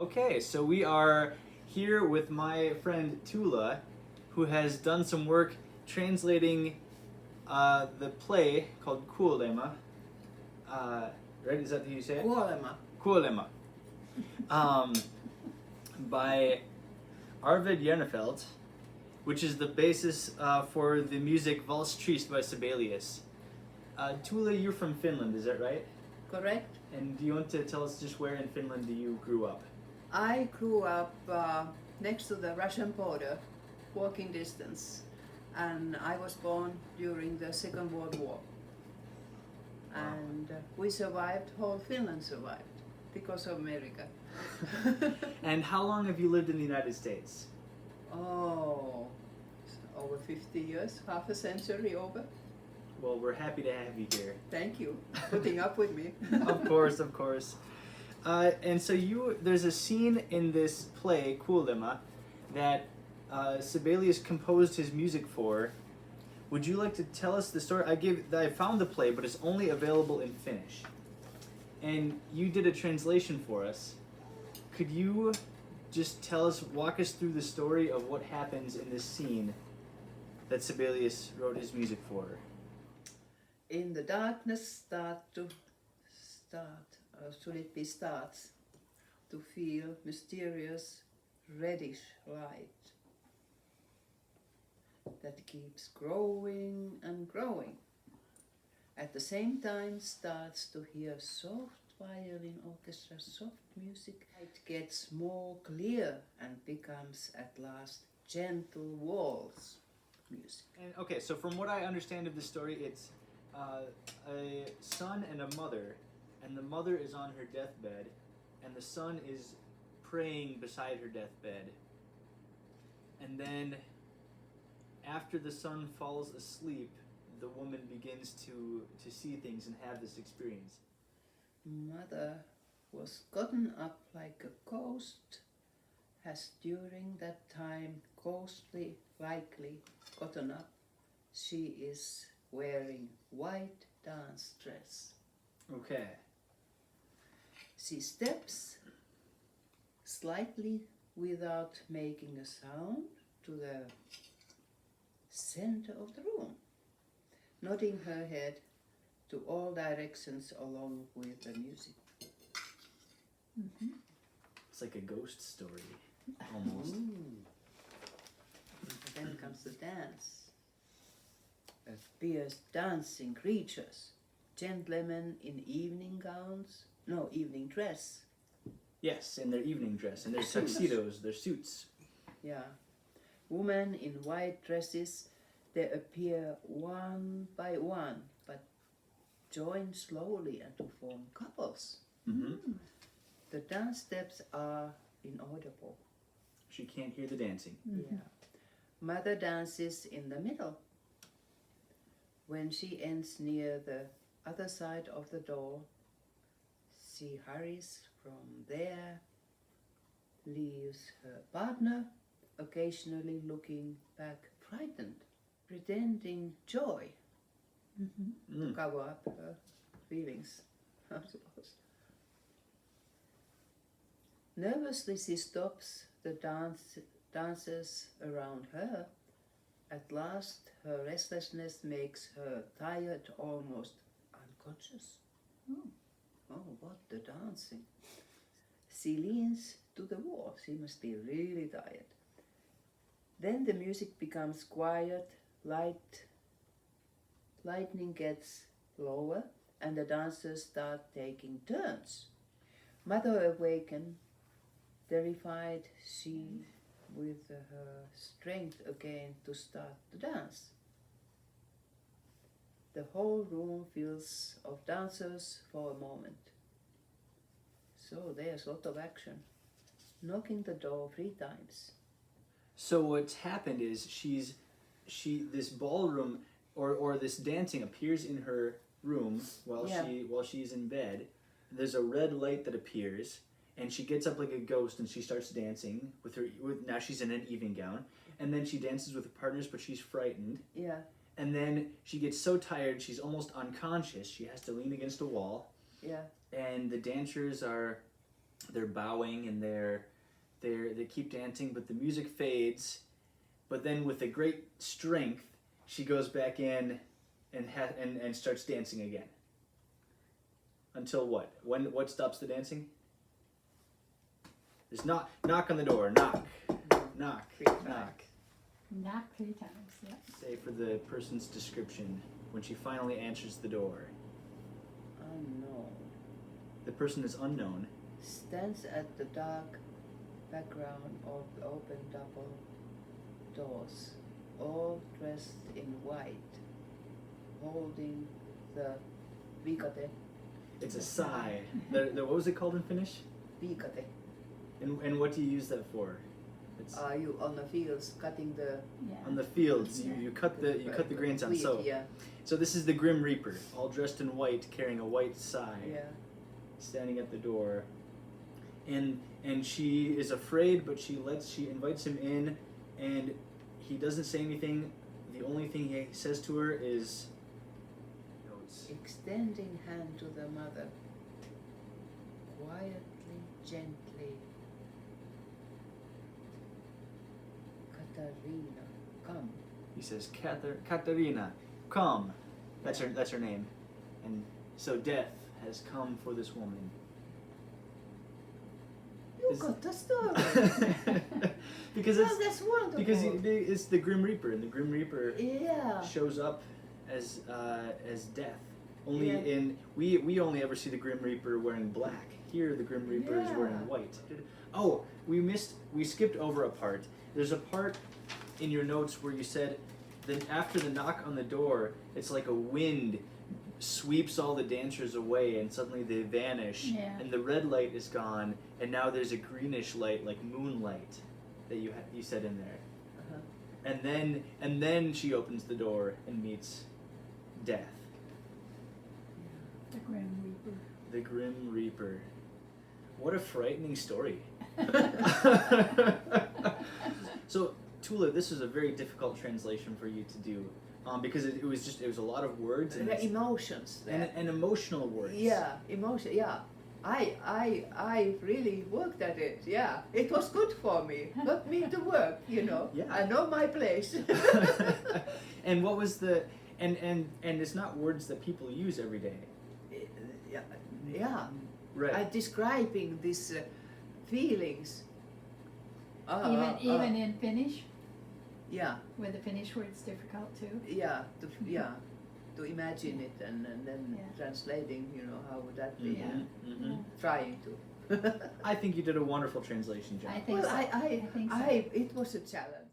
Okay, so we are here with my friend Tuula, who has done some work translating the play called Kuolema. Right? Is that how you say it? Kuolema. Kuolema. Um, by Arvid Järnefelt, which is the basis for the music Valse, Triste by Sibelius. Tuula, you're from Finland, is that right? Correct. And do you want to tell us just where in Finland you grew up? I grew up next to the Russian border, walking distance, and I was born during the Second World War. And we survived, whole Finland survived, because of America. And how long have you lived in the United States? Oh, over 50 years, half a century over. Well, we're happy to have you here. Thank you for putting up with me. Of course, of course. And so there's a scene in this play, Kuolema, that Sibelius composed his music for. Would you like to tell us the story? I found the play, but it's only available in Finnish. And you did a translation for us. Could you just walk us through the story of what happens in this scene that Sibelius wrote his music for? In the darkness should it be starts, to feel mysterious reddish light that keeps growing and growing. At the same time starts to hear soft violin orchestra, soft music. It gets more clear and becomes at last gentle waltz music. And okay, so from what I understand of the story, it's a son and a mother, and the mother is on her deathbed, and the son is praying beside her deathbed. And then, after the son falls asleep, the woman begins to see things and have this experience. Mother was gotten up like a ghost, has during that time ghostly likely gotten up. She is wearing white dance dress. Okay. She steps slightly without making a sound to the center of the room, nodding her head to all directions along with the music. Mm-hmm. It's like a ghost story, almost. Then comes the dance. Appears dancing creatures, gentlemen in evening dress. Yes, in their evening dress, and their tuxedos, their suits. Yeah. Women in white dresses, they appear one by one, but join slowly and to form couples. Mm-hmm. The dance steps are inaudible. She can't hear the dancing. Mm-hmm. Yeah. Mother dances in the middle. When she ends near the other side of the door, she hurries from there, leaves her partner, occasionally looking back frightened, pretending joy to cover up her feelings, I suppose. Nervously she stops the dancers around her. At last her restlessness makes her tired, almost unconscious. Oh, what the dancing. She leans to the wall. She must be really tired. Then the music becomes quiet, lightning gets lower, and the dancers start taking turns. Mother awakened, terrified, she with her strength again to start the dance. The whole room fills of dancers for a moment. So there's a lot of action. Knocking the door 3 times. So what's happened is this ballroom or this dancing appears in her room while she's in bed. There's a red light that appears, and she gets up like a ghost and she starts dancing now she's in an evening gown, and then she dances with her partners, but she's frightened. Yeah. And then she gets so tired she's almost unconscious. She has to lean against a wall. Yeah. And the dancers are they're bowing and they keep dancing, but the music fades. But then with a great strength, she goes back in and starts dancing again. Until what? What stops the dancing? There's knock on the door. Knock. Knock. Knock. Knock 3 times, yeah. Say for the person's description when she finally answers the door. Unknown. The person is unknown. Stands at the dark background of the open double doors, all dressed in white, holding the viikate. It's a sigh. What was it called in Finnish? Viikate. And what do you use that for? It's Are you on the fields cutting the Yeah. on the fields. You cut the grains on. wheat? So Yeah, so this is the Grim Reaper, all dressed in white, carrying a white sigh, yeah. standing at the door. And she is afraid, but she invites him in, and he doesn't say anything. The only thing he says to her is notes. Extending hand to the mother, quietly, gently. Katarina, come. He says, Katarina, come. That's her name. And so death has come for this woman. You Is- got the story. because Well, it's that's wonderful. because it's the Grim Reaper, and the Grim Reaper Yeah. shows up as death. Only Yeah. we only ever see the Grim Reaper wearing black. Here the Grim Reaper is wearing Yeah. white. Oh, we skipped over a part. There's a part in your notes where you said that after the knock on the door, it's like a wind sweeps all the dancers away and suddenly they vanish, Yeah. and the red light is gone, and now there's a greenish light like moonlight that you said in there. Uh-huh. And then she opens the door and meets death. The Grim Reaper. The Grim Reaper. What a frightening story. So, Tuula, this was a very difficult translation for you to do, because it was a lot of words and The emotions there. and emotional words. Yeah, emotion. Yeah, I really worked at it. Yeah, it was good for me. Got me to work. You know. Yeah. I know my place. And what was the and it's not words that people use every day. Yeah, yeah. Right. I'm describing these feelings. Even in Finnish, Yeah, where the Finnish word's difficult too. yeah, to imagine it and then Yeah. translating. You know, how would that be? Mhm, Yeah. mhm. Trying to. I think you did a wonderful translation, John. I think Well, so. I think so. it was a challenge.